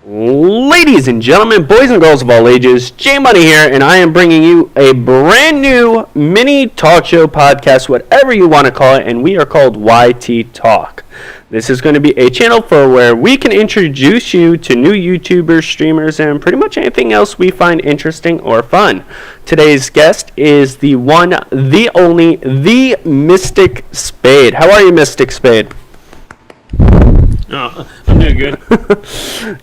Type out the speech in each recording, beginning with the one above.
Ladies and gentlemen, boys and girls of all ages, J Money here, and I am bringing you a brand new mini talk show podcast, whatever you want to call it, and we are called YT Talk. This is going to be a channel for where we can introduce you to new YouTubers, streamers, and pretty much anything else we find interesting or fun. Today's guest is the one, the only, the Mystic Spade. How are you, Mystic Spade? Oh, I'm doing good.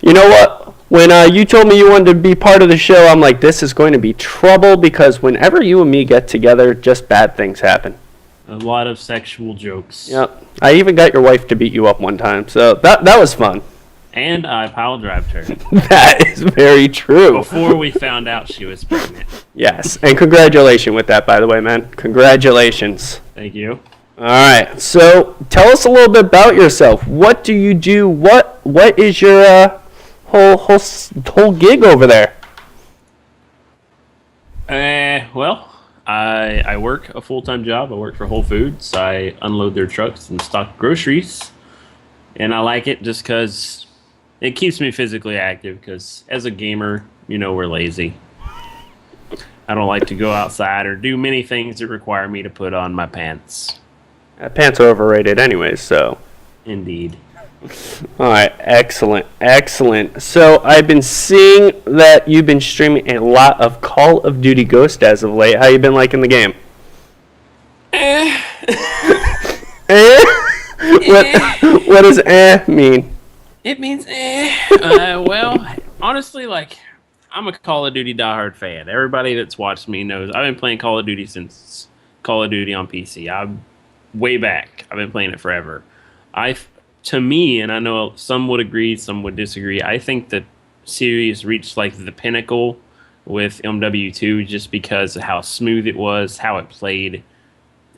You know what? When you told me you wanted to be part of the show, I'm like, this is going to be trouble because whenever you and me get together, just bad things happen. A lot of sexual jokes. Yep. I even got your wife to beat you up one time, so that was fun. And I pile drived her. That is very true. Before we found out she was pregnant. Yes, and congratulations with that, by the way, man. Congratulations. Thank you. All right, so tell us a little bit about yourself. What do you do? What is your whole gig over there? Well, I work a full-time job. I work for Whole Foods. I unload their trucks and stock groceries, and I like it just because it keeps me physically active. Because as a gamer, you know, we're lazy. I don't like to go outside or do many things that require me to put on my pants. Pants are overrated anyways, so. Indeed. All right, excellent. So I've been seeing that you've been streaming a lot of Call of Duty Ghost as of late. How you been liking the game? What does mean? It means well, honestly, like, I'm a Call of Duty diehard fan. Everybody that's watched me knows I've been playing Call of Duty since Call of Duty on PC. I'm way back. I've been playing it forever. To me, and I know some would agree, some would disagree, I think the series reached like the pinnacle with MW2 just because of how smooth it was, how it played.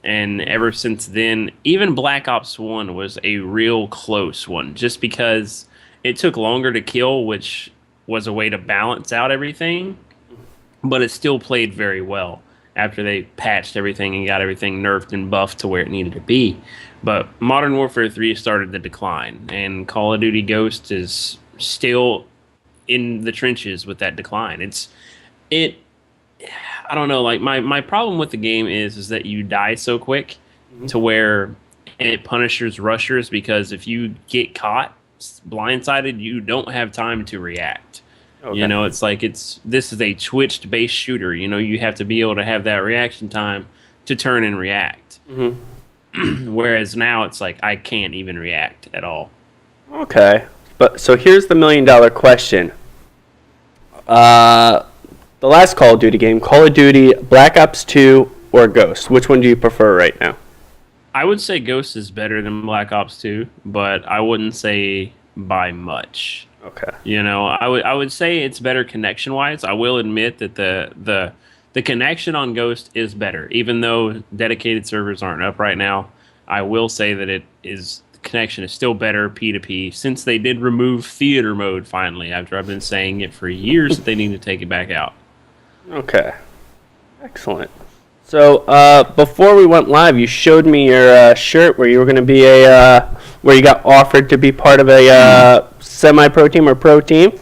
And ever since then, even Black Ops 1 was a real close one just because it took longer to kill, which was a way to balance out everything, but it still played very well after they patched everything and got everything nerfed and buffed to where it needed to be. But Modern Warfare 3 started the decline, and Call of Duty Ghost is still in the trenches with that decline. I don't know, like, my problem with the game is that you die so quick to where it punishes rushers, because if you get caught blindsided, you don't have time to react. Okay. You know, it's like this is a twitched-based shooter. You know, you have to be able to have that reaction time to turn and react. Mm-hmm. Whereas now it's like I can't even react at all. Okay, but so here's the $1 million question. The last Call of Duty game, Call of Duty Black Ops 2 or Ghost, which one do you prefer right now? I would say Ghost is better than Black Ops 2, but I wouldn't say by much. Okay. You know, I would say it's better connection wise. I will admit that the connection on Ghost is better, even though dedicated servers aren't up right now. I will say that the connection is still better P2P, since they did remove theater mode finally, after I've been saying it for years that they need to take it back out. Okay. Excellent. So before we went live, you showed me your shirt where you were going to be where you got offered to be part of a semi-pro team or pro team.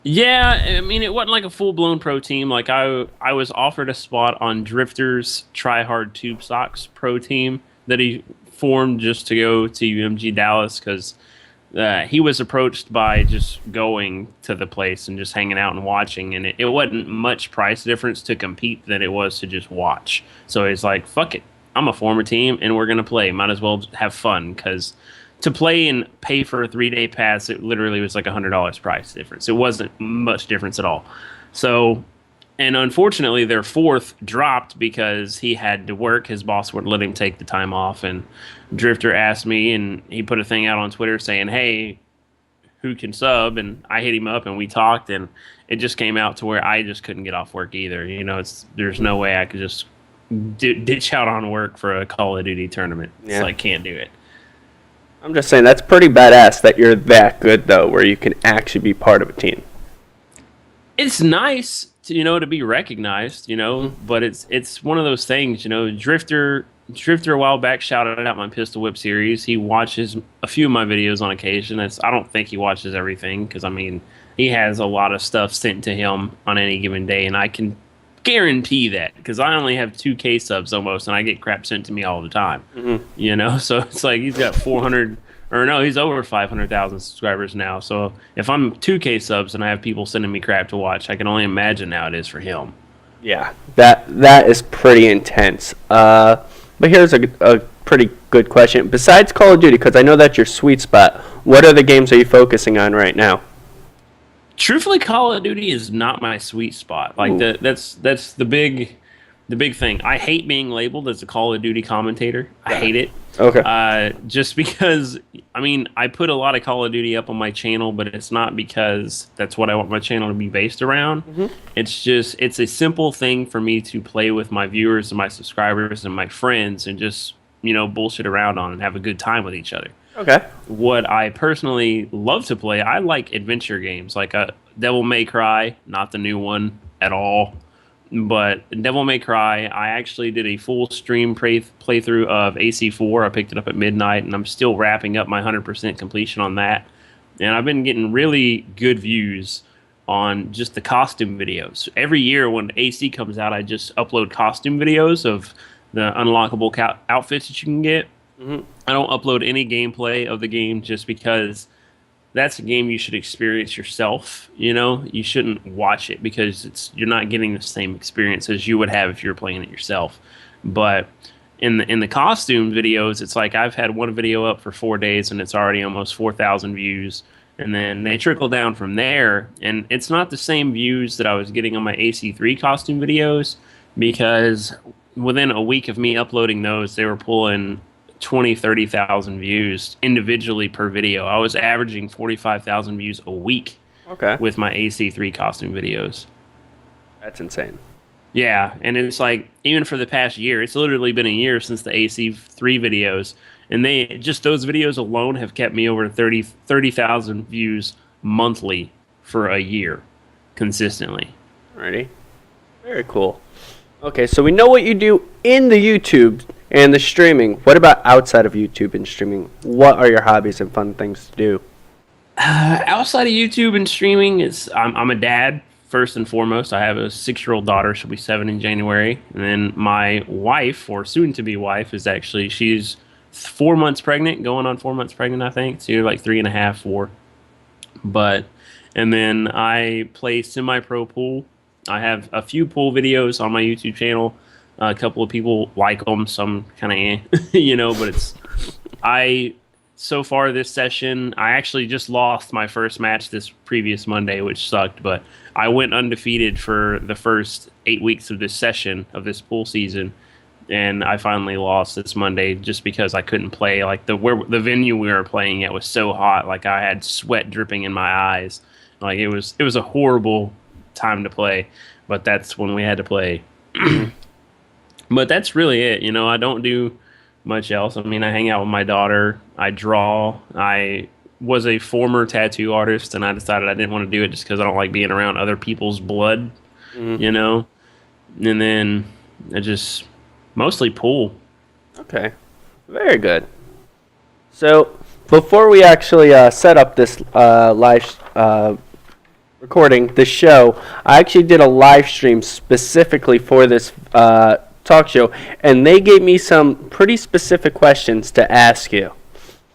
Yeah, I mean, it wasn't like a full-blown pro team. Like, I was offered a spot on Drifter's Try Hard Tube Socks pro team that he formed just to go to UMG Dallas, because he was approached by just going to the place and just hanging out and watching, and it wasn't much price difference to compete than it was to just watch. So he's like, fuck it, I'm a former team, and we're going to play. Might as well have fun, because to play and pay for a 3-day pass, it literally was like $100 price difference. It wasn't much difference at all. So, and unfortunately, their fourth dropped because he had to work. His boss wouldn't let him take the time off. And Drifter asked me, and he put a thing out on Twitter saying, hey, who can sub? And I hit him up, and we talked, and it just came out to where I just couldn't get off work either. You know, there's no way I could just ditch out on work for a Call of Duty tournament. Yeah. It's like, can't do it. I'm just saying, that's pretty badass that you're that good, though, where you can actually be part of a team. It's nice to, to be recognized, but it's one of those things, Drifter Drifter a while back shouted out my Pistol Whip series. He watches a few of my videos on occasion. I don't think he watches everything because, I mean, he has a lot of stuff sent to him on any given day, and I can guarantee that because I only have 2K subs almost, and I get crap sent to me all the time. You know, so it's like he's got 400, or no, he's over 500,000 subscribers now. So if I'm 2K subs and I have people sending me crap to watch, I can only imagine how it is for him. Yeah, that is pretty intense. But here's a pretty good question. Besides Call of Duty, because I know that's your sweet spot, what other games are you focusing on right now? Truthfully, Call of Duty is not my sweet spot. Like that's the big thing. I hate being labeled as a Call of Duty commentator. I hate it. Okay. Just because, I mean, I put a lot of Call of Duty up on my channel, but it's not because that's what I want my channel to be based around. It's just, it's a simple thing for me to play with my viewers and my subscribers and my friends and just, you know, bullshit around on and have a good time with each other. Okay. What I personally love to play, I like adventure games, like Devil May Cry, not the new one at all. But Devil May Cry, I actually did a full stream playthrough of AC4. I picked it up at midnight, and I'm still wrapping up my 100% completion on that. And I've been getting really good views on just the costume videos. Every year when AC comes out, I just upload costume videos of the unlockable outfits that you can get. I don't upload any gameplay of the game just because that's a game you should experience yourself. You know, you shouldn't watch it because you're not getting the same experience as you would have if you were playing it yourself. But in the costume videos, it's like I've had one video up for 4 days and it's already almost 4,000 views, and then they trickle down from there. And it's not the same views that I was getting on my AC3 costume videos because within a week of me uploading those, they were pulling 20, 30,000 views individually per video. I was averaging 45,000 views a week with my AC3 costume videos. That's insane. Yeah, and it's like, even for the past year, it's literally been a year since the AC3 videos, and those videos alone have kept me over 30,000 views monthly for a year, consistently. Alrighty. Very cool. Okay, so we know what you do in the YouTube and the streaming. What about outside of YouTube and streaming? What are your hobbies and fun things to do? Outside of YouTube and streaming, I'm a dad, first and foremost. I have a 6-year-old daughter. She'll be 7 in January. And then my wife, or soon-to-be wife, she's 4 months pregnant, going on 4 months pregnant, I think. So you're like 3.5, 4. And then I play SemiPro pool. I have a few pool videos on my YouTube channel. A couple of people like them, some kind of you know, but so far this session, I actually just lost my first match this previous Monday, which sucked, but I went undefeated for the first 8 weeks of this session, of this pool season, and I finally lost this Monday just because I couldn't play. Like, the venue we were playing at was so hot, like I had sweat dripping in my eyes. Like, it was a horrible time to play, but that's when we had to play. But that's really it. You know, I don't do much else. I mean, I hang out with my daughter. I draw. I was a former tattoo artist, and I decided I didn't want to do it just because I don't like being around other people's blood, you know? And then I just mostly pool. Okay. Very good. So, before we actually set up this live recording, the show, I actually did a live stream specifically for this talk show, and they gave me some pretty specific questions to ask you.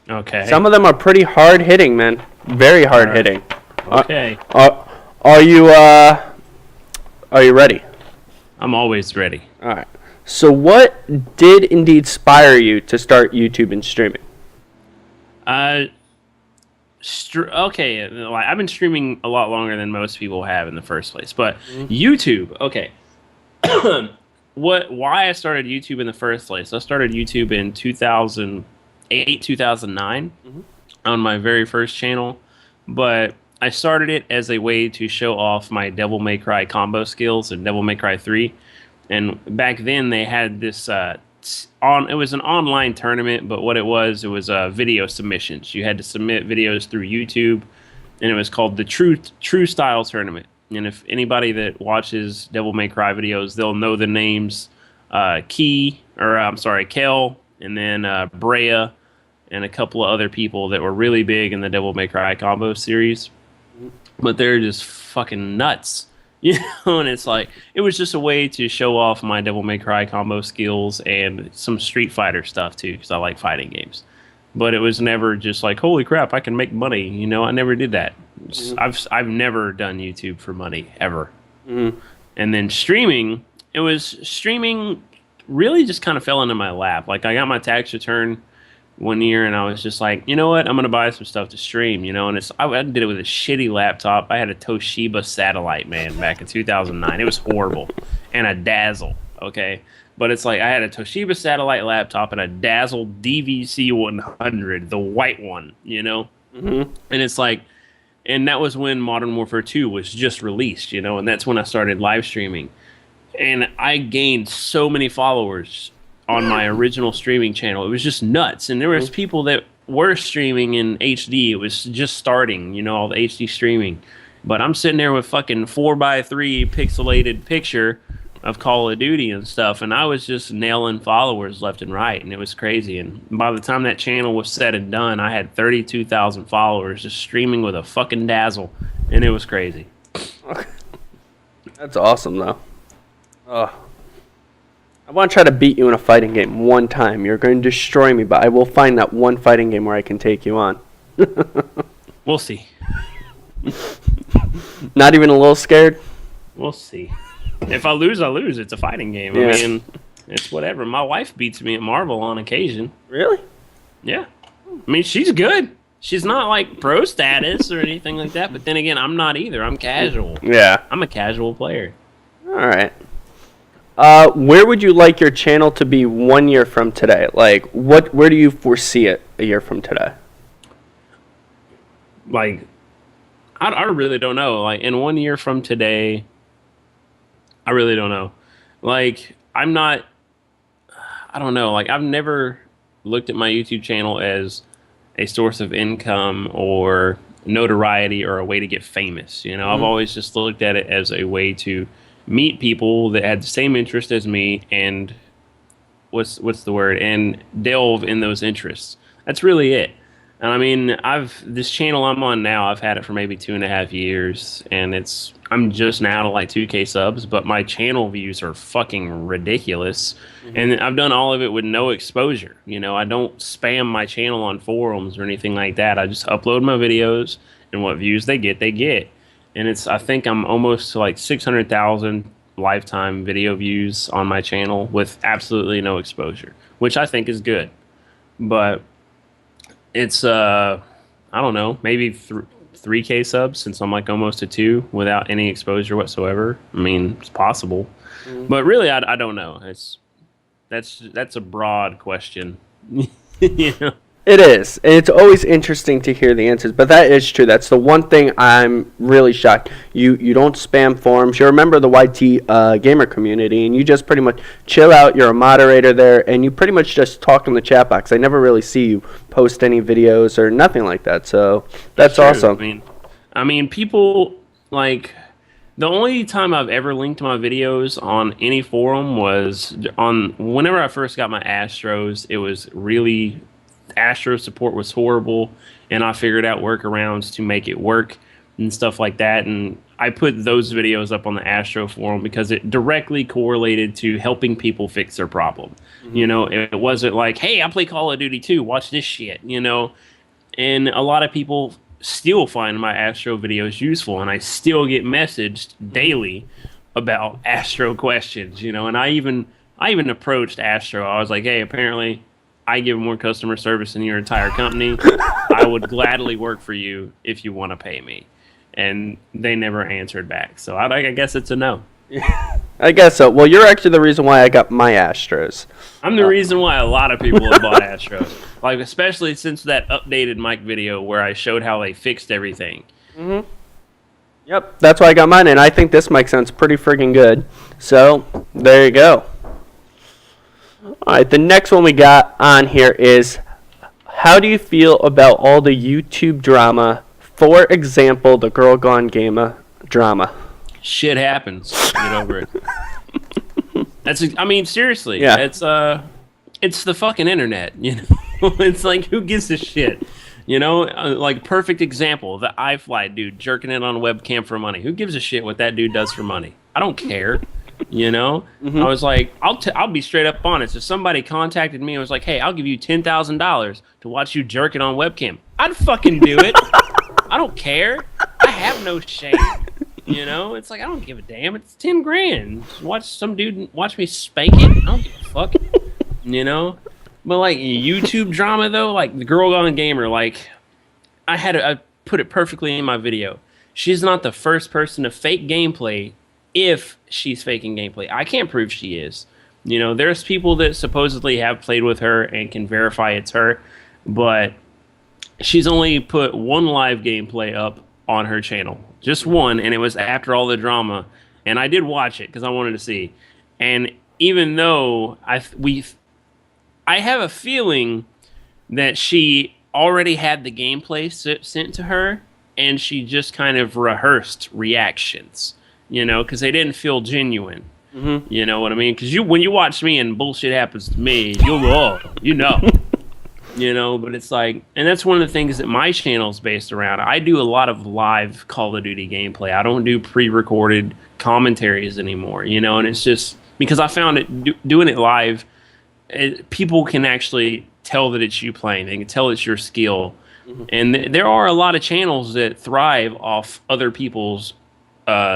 Okay. Some of them are pretty hard hitting, man. Very hard hitting. Okay. Are you ready? I'm always ready. All right. So what did indeed inspire you to start YouTube and streaming? Okay, like, I've been streaming a lot longer than most people have in the first place, but YouTube, okay. Why I started YouTube in the first place? I started YouTube in 2008, 2009 on my very first channel, but I started it as a way to show off my Devil May Cry combo skills in Devil May Cry 3. And back then they had this it was an online tournament, but what it was video submissions. You had to submit videos through YouTube, and it was called the True Style Tournament. And if anybody that watches Devil May Cry videos, they'll know the names Kel, and then Brea, and a couple of other people that were really big in the Devil May Cry combo series. But they're just fucking nuts. And it's like, it was just a way to show off my Devil May Cry combo skills and some Street Fighter stuff too, because I like fighting games. But it was never just like, holy crap, I can make money. I never did that. I've never done YouTube for money, ever. And then streaming really just kind of fell into my lap. Like, I got my tax return one year, and I was just like, you know what? I'm going to buy some stuff to stream, and I did it with a shitty laptop. I had a Toshiba Satellite, man, back in 2009. It was horrible. And a Dazzle, okay? But it's like, I had a Toshiba Satellite laptop and a Dazzle DVC100, the white one, And it's like, and that was when Modern Warfare 2 was just released, and that's when I started live streaming. And I gained so many followers on my original streaming channel. It was just nuts. And there was people that were streaming in HD. It was just starting, all the HD streaming. But I'm sitting there with fucking 4:3 pixelated picture of Call of Duty and stuff, and I was just nailing followers left and right, and it was crazy. And by the time that channel was said and done, I had 32,000 followers just streaming with a fucking Dazzle, and it was crazy. That's awesome, though. I want to try to beat you in a fighting game one time. You're going to destroy me, but I will find that one fighting game where I can take you on. We'll see. Not even a little scared? We'll see. If I lose, I lose. It's a fighting game. Yeah. I mean, it's whatever. My wife beats me at Marvel on occasion. Really? Yeah. I mean, she's good. She's not like pro status or anything like that, but then again, I'm not either. I'm casual. Yeah. I'm a casual player. All right. Where would you like your channel to be 1 year from today? Like, where do you foresee it a year from today? Like, I really don't know. Like, in 1 year from today, I really don't know. Like, I don't know. Like, I've never looked at my YouTube channel as a source of income or notoriety or a way to get famous. I've always just looked at it as a way to meet people that had the same interest as me and and delve in those interests. That's really it. And I mean, this channel I'm on now, I've had it for maybe 2.5 years, and I'm just now to like 2K subs, but my channel views are fucking ridiculous. And I've done all of it with no exposure. I don't spam my channel on forums or anything like that. I just upload my videos, and what views they get, they get. And I think I'm almost to like 600,000 lifetime video views on my channel with absolutely no exposure, which I think is good. But it's, I don't know, maybe 3K subs since I'm like almost to 2 without any exposure whatsoever. I mean, it's possible. But really, I don't know. That's a broad question. It is. And it's always interesting to hear the answers, but that is true. That's the one thing I'm really shocked. You don't spam forums. You're a member of the YT gamer community, and you just pretty much chill out. You're a moderator there, and you pretty much just talk in the chat box. I never really see you post any videos or nothing like that, so that's awesome. I mean, people, like, the only time I've ever linked my videos on any forum was whenever I first got my Astros. It was really... Astro support was horrible, and I figured out workarounds to make it work and stuff like that. And I put those videos up on the Astro forum because it directly correlated to helping people fix their problem. It wasn't like, hey, I play Call of Duty 2, watch this shit, And a lot of people still find my Astro videos useful, and I still get messaged daily about Astro questions, And I even approached Astro. I was like, hey, apparently I give more customer service than your entire company. I would gladly work for you if you want to pay me. And they never answered back. So I guess it's a no. I guess so. Well, you're actually the reason why I got my Astros. I'm the reason why a lot of people have bought Astros. Like, especially since that updated mic video where I showed how they fixed everything. Yep, that's why I got mine, and I think this mic sounds pretty friggin' good. So, there you go. All right, the next one we got on here is, how do you feel about all the YouTube drama? For example, the Girl Gone Gamer drama. Shit happens. Get over it. I mean, seriously, Yeah. it's the fucking internet, you know. It's like, who gives a shit, you know? Like, perfect example, the iFly dude jerking it on a webcam for money. Who gives a shit what that dude does for money? I don't care, you know. I was like, I'll be straight up honest. If somebody contacted me and was like, hey, I'll give you $10,000 to watch you jerk it on webcam, I'd fucking do it. I don't care. I have no shame. You know, it's like, I don't give a damn. It's 10 grand. Watch some dude watch me spank it. I don't give a fuck. You know, but like YouTube drama though, like the Girl Gone Gamer, like I put it perfectly in my video. She's not the first person to fake gameplay if she's faking gameplay. I can't prove she is. You know, there's people that supposedly have played with her and can verify it's her, but she's only put one live gameplay up on her channel. Just one, and it was after all the drama. And I did watch it because I wanted to see. And even though I have a feeling that she already had the gameplay sent to her, and she just kind of rehearsed reactions, you know, because they didn't feel genuine. Mm-hmm. You know what I mean? Because when you watch me and bullshit happens to me, you'll go, oh, you know. You know, but it's like, and that's one of the things that my channel's based around. I do a lot of live Call of Duty gameplay. I don't do pre-recorded commentaries anymore, you know, and it's just because I found it doing it live, people can actually tell that it's you playing. They can tell it's your skill. Mm-hmm. And there are a lot of channels that thrive off other people's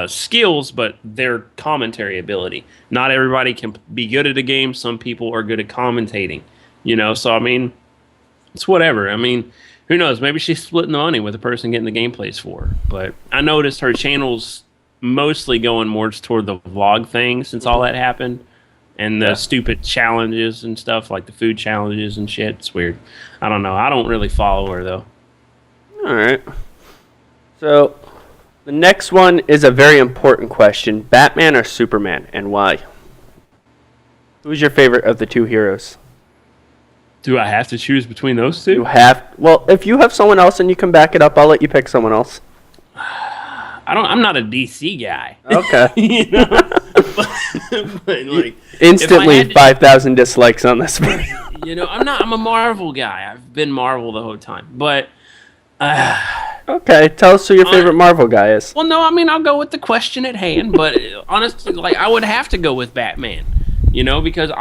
skills, but their commentary ability. Not everybody can be good at a game. Some people are good at commentating, you know, so I mean, it's whatever. I mean, who knows? Maybe she's splitting the money with the person getting the gameplays for her. But I noticed her channel's mostly going more toward the vlog thing since all that happened. And the stupid challenges and stuff, like the food challenges and shit. It's weird. I don't know. I don't really follow her, though. All right. So, the next one is a very important question. Batman or Superman, and why? Who's your favorite of the two heroes? Do I have to choose between those two? You have. Well, if you have someone else and you can back it up, I'll let you pick someone else. I'm not a DC guy. Okay. You know? but like, instantly 5,000 dislikes on this video. You know, I'm a Marvel guy. I've been Marvel the whole time. But okay, tell us who your favorite Marvel guy is. Well, no, I mean, I'll go with the question at hand, but honestly, like, I would have to go with Batman. You know, because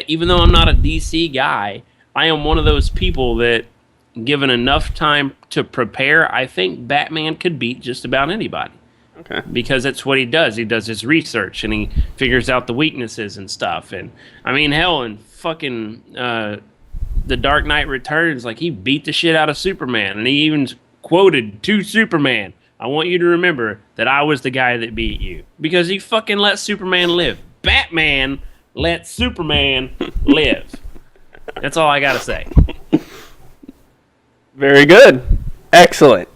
even though I'm not a DC guy, I am one of those people that, given enough time to prepare, I think Batman could beat just about anybody. Okay. Because that's what he does. He does his research, and he figures out the weaknesses and stuff. And, I mean, hell, in fucking The Dark Knight Returns, like, he beat the shit out of Superman. And he even quoted to Superman, I want you to remember that I was the guy that beat you. Because he fucking let Superman live. Batman let Superman live. That's all I gotta say. Very good. Excellent.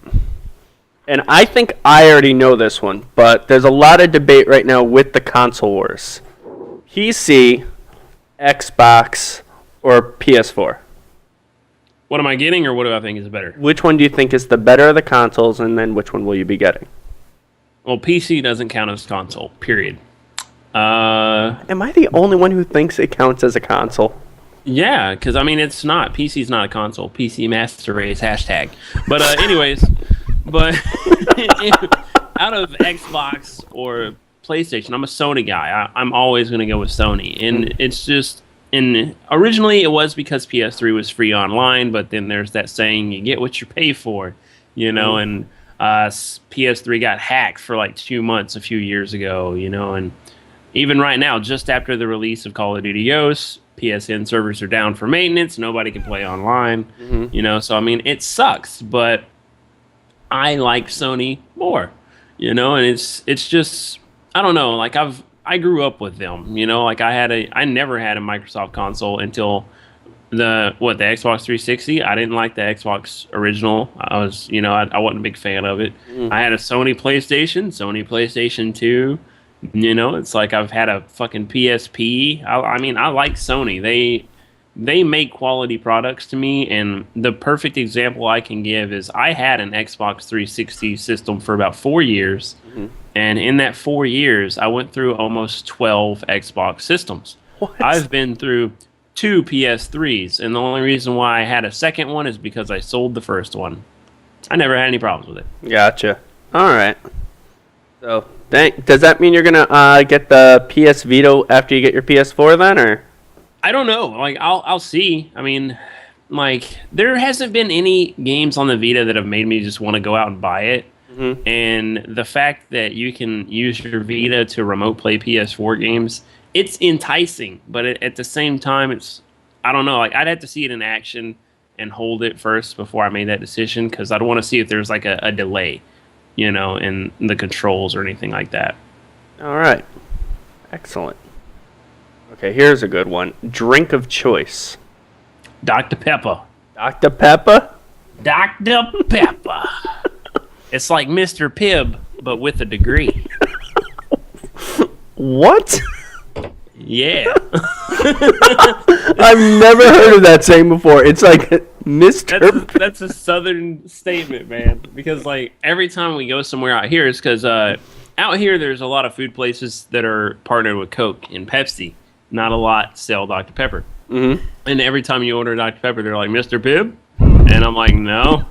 And I think I already know this one, but there's a lot of debate right now with the console wars. PC, Xbox, or PS4? What am I getting, or what do I think is better? Which one do you think is the better of the consoles, and then which one will you be getting? Well, PC doesn't count as console, period. Am I the only one who thinks it counts as a console? Yeah, because, I mean, it's not. PC's not a console. PC Master Race, hashtag. But anyways, but out of Xbox or PlayStation, I'm a Sony guy. I'm always going to go with Sony. And it's just, originally it was because PS3 was free online, but then there's that saying, you get what you pay for, you know, and PS3 got hacked for like 2 months a few years ago, you know, and even right now, just after the release of Call of Duty Ghosts, PSN servers are down for maintenance. Nobody can play online. You know, so I mean, it sucks, but I like Sony more. You know, and it's just, I don't know. Like I grew up with them. You know, like I never had a Microsoft console until the Xbox 360. I didn't like the Xbox original. I wasn't a big fan of it. I had a Sony PlayStation 2. You know, it's like I've had a fucking PSP. I mean, I like Sony. They make quality products to me, and the perfect example I can give is I had an Xbox 360 system for about 4 years, And in that 4 years, I went through almost 12 Xbox systems. What? I've been through 2 PS3s, and the only reason why I had a second one is because I sold the first one. I never had any problems with it. Gotcha. All right. So, does that mean you're gonna get the PS Vita after you get your PS4 then, or? I don't know. Like, I'll see. I mean, like, there hasn't been any games on the Vita that have made me just want to go out and buy it. Mm-hmm. And the fact that you can use your Vita to remote play PS4 games, it's enticing. But at the same time, I don't know. Like, I'd have to see it in action and hold it first before I made that decision, because I'd want to see if there's like a delay, in the controls or anything like that. All right. Excellent. Okay, here's a good one. Drink of choice. Dr. Pepper. Dr. Pepper? Dr. Pepper. It's like Mr. Pibb, but with a degree. What? Yeah. I've never heard of that saying before. It's like Mr. That's a southern statement, man. Because, like, every time we go somewhere out here, it's because out here there's a lot of food places that are partnered with Coke and Pepsi. Not a lot sell Dr. Pepper. Mm-hmm. And every time you order Dr. Pepper, they're like, Mr. Pibb? And I'm like, no.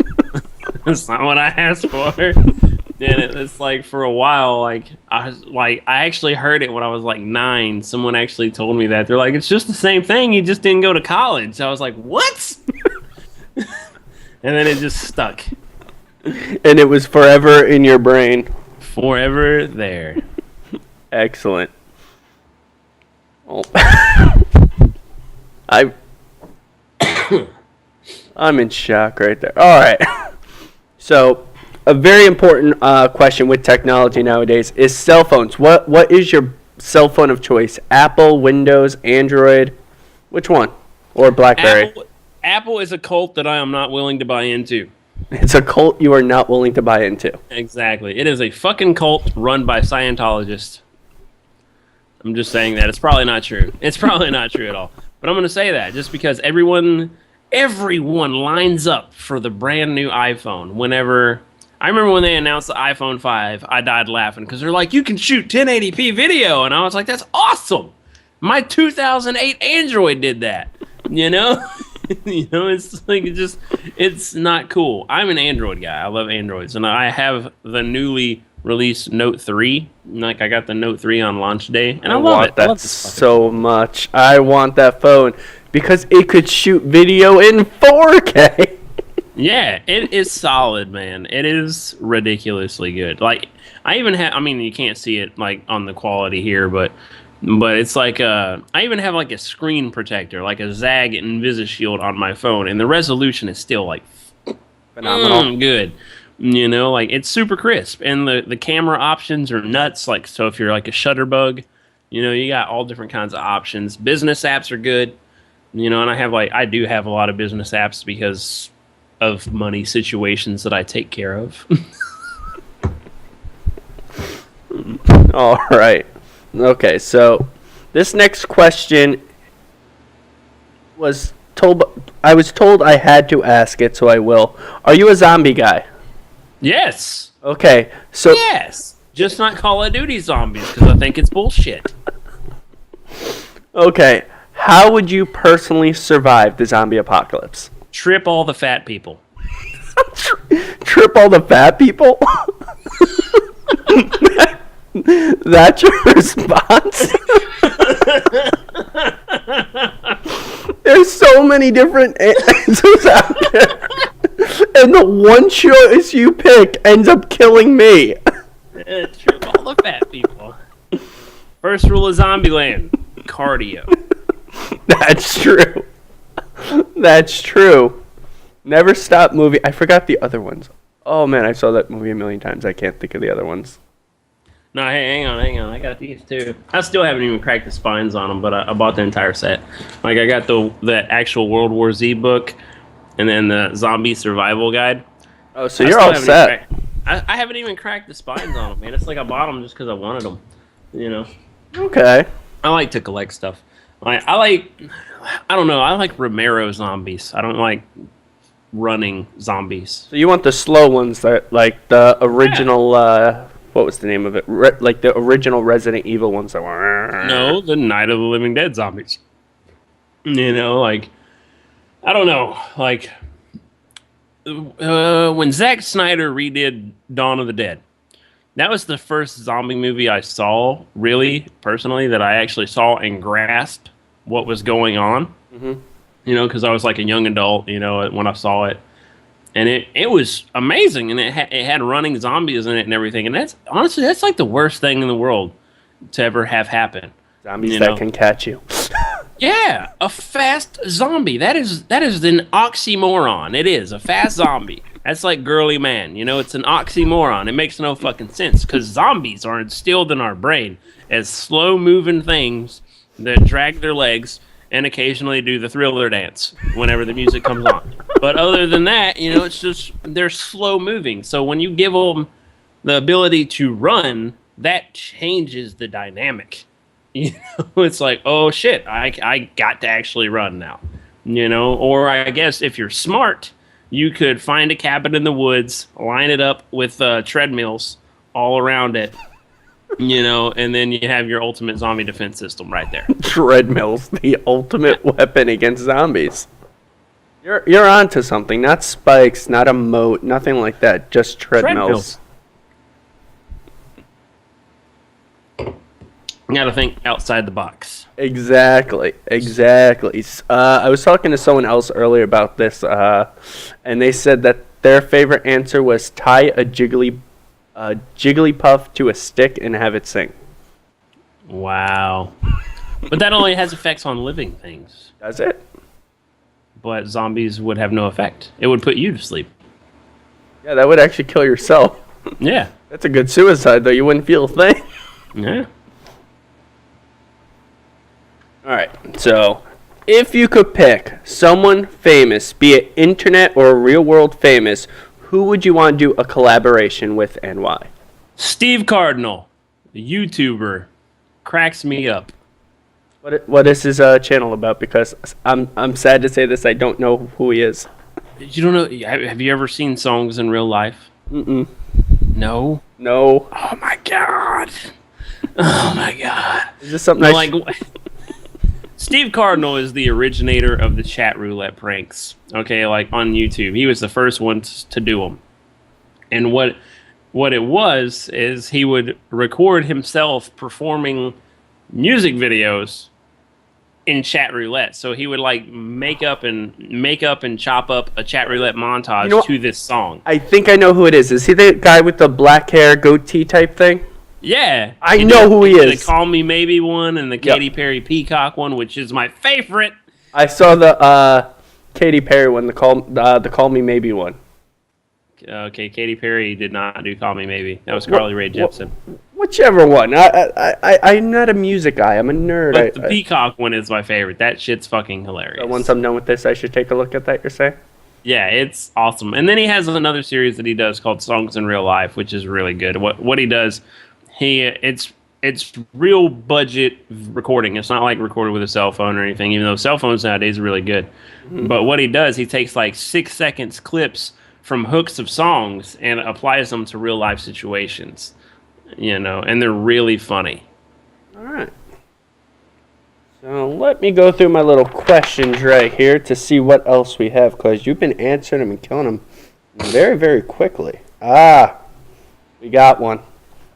That's not what I asked for. And it's like, for a while, like, I actually heard it when I was like 9. Someone actually told me that. They're like, it's just the same thing. You just didn't go to college. I was like, what? And then it just stuck. And it was forever in your brain. Forever there. Excellent. Oh. I'm in shock right there. All right. So, a very important question with technology nowadays is cell phones. What is your cell phone of choice? Apple, Windows, Android? Which one? Or BlackBerry? Apple is a cult that I am not willing to buy into. It's a cult you are not willing to buy into. Exactly. It is a fucking cult run by Scientologists. I'm just saying that. It's probably not true. It's probably not true at all. But I'm going to say that just because everyone lines up for the brand new iPhone. I remember when they announced the iPhone 5, I died laughing because they're like, you can shoot 1080p video. And I was like, that's awesome. My 2008 Android did that. It's like, it's not cool. I'm an Android guy. I love Androids. And I have the newly released Note 3. Like, I got the Note 3 on launch day. And I love it. I want that so much. I want that phone because it could shoot video in 4K. Yeah, it is solid, man. It is ridiculously good. Like, I even have, I mean, you can't see it, like, on the quality here, but it's like, I even have, like, a screen protector, like a Zag InvisiShield on my phone, and the resolution is still, like, phenomenal. Good. Like, it's super crisp, and the camera options are nuts. Like, so if you're, like, a shutterbug, you got all different kinds of options. Business apps are good, and I do have a lot of business apps because of money situations that I take care of. All right. Okay, so this next question I was told I had to ask it, so I will. Are you a zombie guy? Yes. Okay, so yes, just not Call of Duty zombies because I think it's bullshit. Okay, how would you personally survive the zombie apocalypse? Trip all the fat people. Trip all the fat people? That's your response? There's so many different answers out there. And the one choice you pick ends up killing me. Trip all the fat people. First rule of Zombieland: cardio. That's true. That's true. Never stop moving. I forgot the other ones. Oh man, I saw that movie a million times. I can't think of the other ones. No, hey, hang on. I got these too. I still haven't even cracked the spines on them, but I bought the entire set. Like, I got the actual World War Z book, and then the zombie survival guide. Oh, so you're all set. I haven't even cracked the spines on them, man. It's like I bought them just because I wanted them. Okay. I like to collect stuff. I don't know. I like Romero zombies. I don't like running zombies. So you want the slow ones that, like the original what was the name of it? Like the original Resident Evil ones that were. No, the Night of the Living Dead zombies. You know, like, I don't know, like, when Zack Snyder redid Dawn of the Dead, that was the first zombie movie I saw, really, personally, that I actually saw and grasped what was going on. Mm-hmm. You know, because I was like a young adult, you know, when I saw it. And it was amazing, and it had running zombies in it and everything. And that's, honestly, that's like the worst thing in the world to ever have happen. Zombies that can catch you. Yeah, a fast zombie. That is an oxymoron. It is a fast zombie. That's like girly man. You know, it's an oxymoron. It makes no fucking sense because zombies are instilled in our brain as slow-moving things that drag their legs and occasionally do the Thriller dance whenever the music comes on. But other than that, you know, it's just they're slow-moving. So when you give them the ability to run, that changes the dynamic. You know, it's like, oh shit, I got to actually run now. You know, or I guess if you're smart, you could find a cabin in the woods, line it up with treadmills all around it, you know, and then you have your ultimate zombie defense system right there. Treadmills, the ultimate weapon against zombies. You're onto something. Not spikes, not a moat, nothing like that. Just treadmills. You got to think outside the box. Exactly. I was talking to someone else earlier about this, and they said that their favorite answer was tie a Jigglypuff to a stick and have it sing. Wow. But that only has effects on living things. Does it? But zombies would have no effect. It would put you to sleep. Yeah, that would actually kill yourself. Yeah. That's a good suicide, though. You wouldn't feel a thing. Yeah. Alright, so if you could pick someone famous, be it internet or real world famous, who would you want to do a collaboration with and why? Steve Cardinal, the YouTuber, cracks me up. What is his channel about? Because I'm sad to say this, I don't know who he is. You don't know? Have you ever seen Songs in Real Life? Mm-mm. No? No. Oh my god. Oh my god. Is this something like Steve Cardinal is the originator of the chat roulette pranks. Okay, like on YouTube, he was the first one to do them. And what it was is he would record himself performing music videos in chat roulette. So he would like make up and chop up a chat roulette montage to this song. I think I know who it is. Is he the guy with the black hair goatee type thing? Yeah. I know who he is. The Call Me Maybe one and the Katy Perry Peacock one, which is my favorite. I saw the Katy Perry one, the Call Me Maybe one. Okay, Katy Perry did not do Call Me Maybe. That was Carly Rae Jepsen. Whichever one. I'm not a music guy. I'm a nerd. But the Peacock one is my favorite. That shit's fucking hilarious. So once I'm done with this, I should take a look at that, you're saying? Yeah, it's awesome. And then he has another series that he does called Songs in Real Life, which is really good. What he does, it's real budget recording. It's not like recorded with a cell phone or anything, even though cell phones nowadays are really good. Mm-hmm. But what he does, he takes like 6 seconds clips from hooks of songs and applies them to real life situations. You know, and they're really funny. All right. So let me go through my little questions right here to see what else we have, because you've been answering them and killing them very, very quickly. We got one.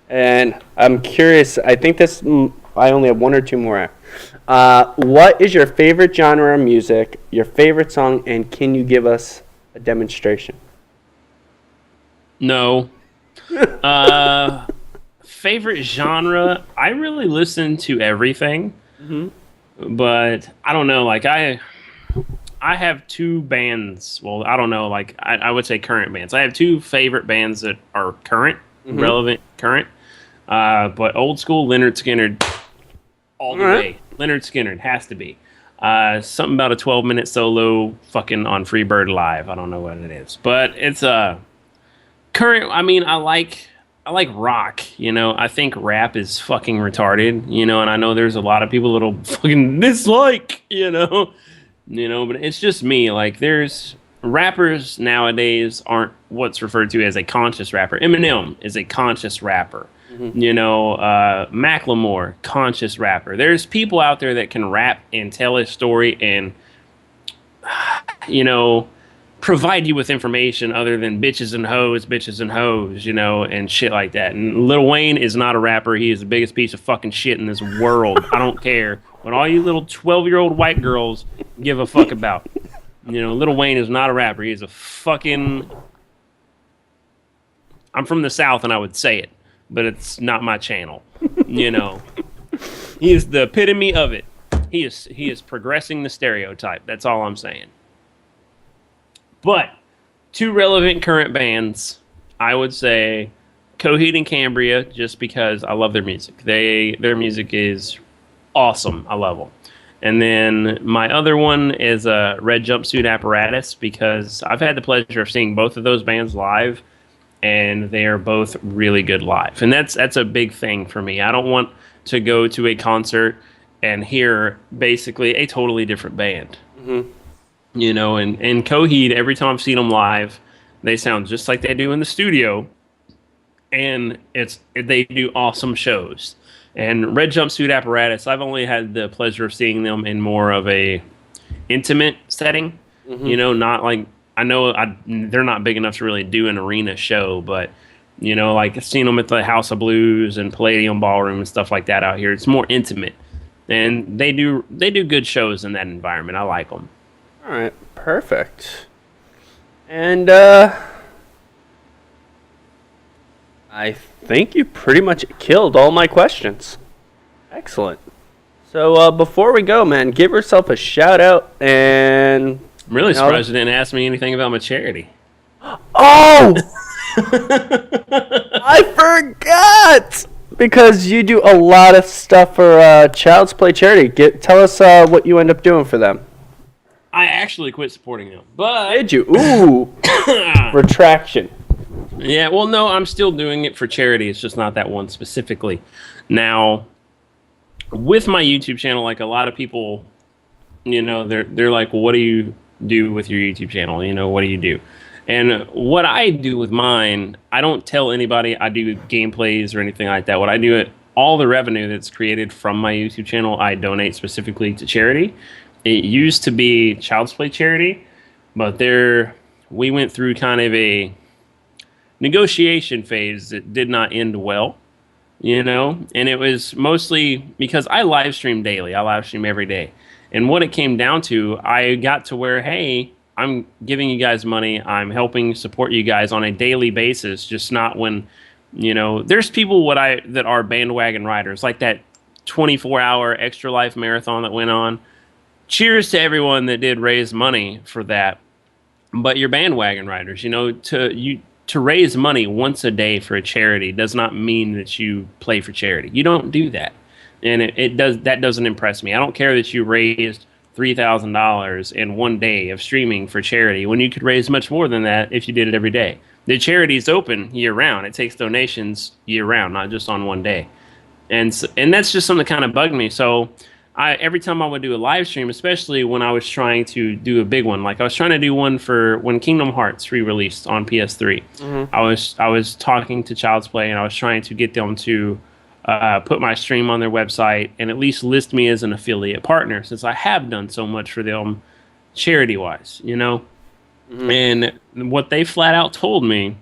And I'm curious, I think I only have one or two more. What is your favorite genre of music, your favorite song, and can you give us a demonstration? No. Favorite genre, I really listen to everything. Mm-hmm. But I don't know, like I have two bands. Well, I don't know, like I would say current bands. I have two favorite bands that are current, mm-hmm. relevant, current. But old school Leonard Skinner all the way. Leonard Skinner has to be. Something about a 12-minute solo fucking on Freebird Live. I don't know what it is. But it's current. I mean, I like rock, you know. I think rap is fucking retarded, you know, and I know there's a lot of people that'll fucking dislike, you know, but it's just me. Like, there's rappers nowadays aren't what's referred to as a conscious rapper. Eminem is a conscious rapper. You know, Macklemore, conscious rapper. There's people out there that can rap and tell a story and, you know, provide you with information other than bitches and hoes, you know, and shit like that. And Lil Wayne is not a rapper. He is the biggest piece of fucking shit in this world. I don't care what all you little 12-year-old white girls give a fuck about. You know, Lil Wayne is not a rapper. He is a fucking... I'm from the South and I would say it, but it's not my channel. You know, he is the epitome of it. He is progressing the stereotype. That's all I'm saying. But two relevant current bands, I would say Coheed and Cambria, just because I love their music. Their music is awesome. I love them. And then my other one is Red Jumpsuit Apparatus, because I've had the pleasure of seeing both of those bands live, and they are both really good live. And that's a big thing for me. I don't want to go to a concert and hear basically a totally different band. Mm-hmm. You know, and Coheed, every time I've seen them live, they sound just like they do in the studio, and they do awesome shows. And Red Jumpsuit Apparatus, I've only had the pleasure of seeing them in more of a intimate setting. Mm-hmm. You know, not like, I know they're not big enough to really do an arena show, but, you know, like I've seen them at the House of Blues and Palladium Ballroom and stuff like that out here. It's more intimate, and they do good shows in that environment. I like them. All right, perfect. And I think you pretty much killed all my questions. Excellent. So before we go, man, give yourself a shout out. And I'm really surprised you didn't ask me anything about my charity. Oh! I forgot! Because you do a lot of stuff for Child's Play charity. Tell us what you end up doing for them. I actually quit supporting them, but... Did you? Ooh. Retraction. Yeah, well, no, I'm still doing it for charity. It's just not that one specifically. Now, with my YouTube channel, like a lot of people, you know, they're like, well, what do you do with your YouTube channel? You know, what do you do? And what I do with mine, I don't tell anybody I do gameplays or anything like that. What I do, all the revenue that's created from my YouTube channel, I donate specifically to charity. It used to be Child's Play charity, but we went through kind of a negotiation phase that did not end well, you know, and it was mostly because I live stream daily. I live stream every day. And what it came down to, I got to where, hey, I'm giving you guys money. I'm helping support you guys on a daily basis, just not when, you know, there's people that are bandwagon riders, like that 24-hour Extra Life marathon that went on. Cheers to everyone that did raise money for that. But you're bandwagon riders, you know, to raise money once a day for a charity does not mean that you play for charity. You don't do that. And that doesn't impress me. I don't care that you raised $3,000 in one day of streaming for charity when you could raise much more than that if you did it every day. The charity is open year round. It takes donations year round, not just on one day. And that's just something that kind of bugged me. So every time I would do a live stream, especially when I was trying to do a big one, like I was trying to do one for when Kingdom Hearts re-released on PS3. Mm-hmm. I was talking to Child's Play, and I was trying to get them to put my stream on their website and at least list me as an affiliate partner, since I have done so much for them charity-wise, you know? Mm-hmm. And what they flat out told me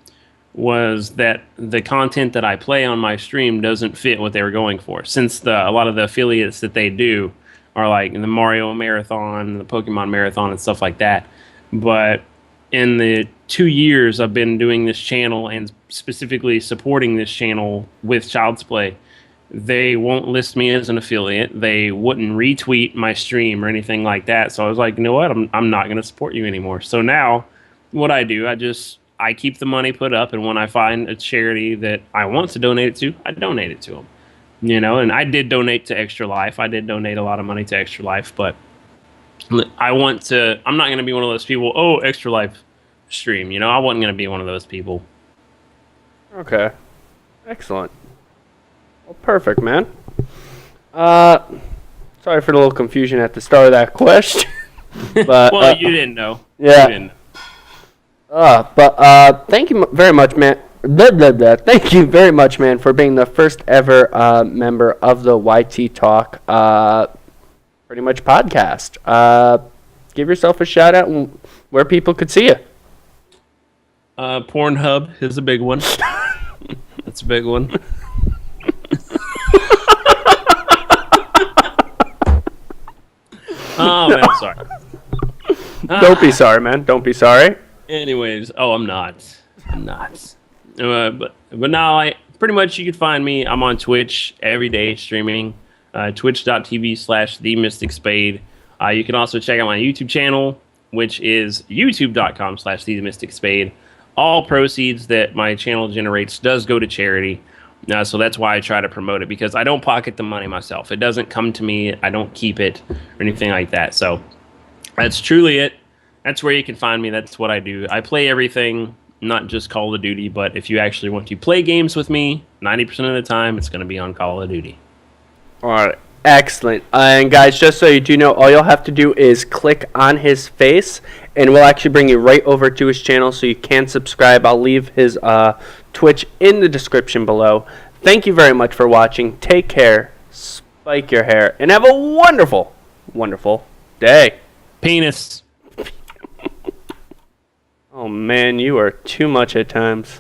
was that the content that I play on my stream doesn't fit what they were going for, since a lot of the affiliates that they do are like the Mario Marathon, the Pokemon Marathon, and stuff like that. But in the 2 years I've been doing this channel and specifically supporting this channel with Child's Play, they won't list me as an affiliate. They wouldn't retweet my stream or anything like that. So I was like, you know what? I'm not going to support you anymore. So now what I do, I keep the money put up, and when I find a charity that I want to donate it to, I donate it to them. You know, and I did donate to Extra Life. I did donate a lot of money to Extra Life, but I'm not going to be one of those people, oh, Extra Life stream. You know, I wasn't going to be one of those people. Okay. Excellent. Well, perfect, man. Sorry for the little confusion at the start of that question. But well, you didn't know. Yeah. You didn't know. Thank you very much, man. Blah, blah, blah. Thank you very much, man, for being the first ever member of the YT Talk pretty much podcast. Give yourself a shout out where people could see you. Pornhub is a big one. That's a big one. Oh man, I'm sorry. Don't be sorry, man. Don't be sorry. Anyways, I'm not. But now pretty much you can find me. I'm on Twitch every day streaming. Twitch.tv/TheMysticSpade. You can also check out my YouTube channel, which is youtube.com/TheMysticSpade. All proceeds that my channel generates does go to charity. So that's why I try to promote it, because I don't pocket the money myself. It doesn't come to me. I don't keep it or anything like that. So that's truly it. That's where you can find me. That's what I do. I play everything, not just Call of Duty, but if you actually want to play games with me, 90% of the time, it's going to be on Call of Duty. All right. Excellent. And guys, just so you do know, all you'll have to do is click on his face, and we'll actually bring you right over to his channel so you can subscribe. I'll leave his Twitch in the description below. Thank you very much for watching. Take care, spike your hair, and have a wonderful, wonderful day. Penis. Oh man, you are too much at times.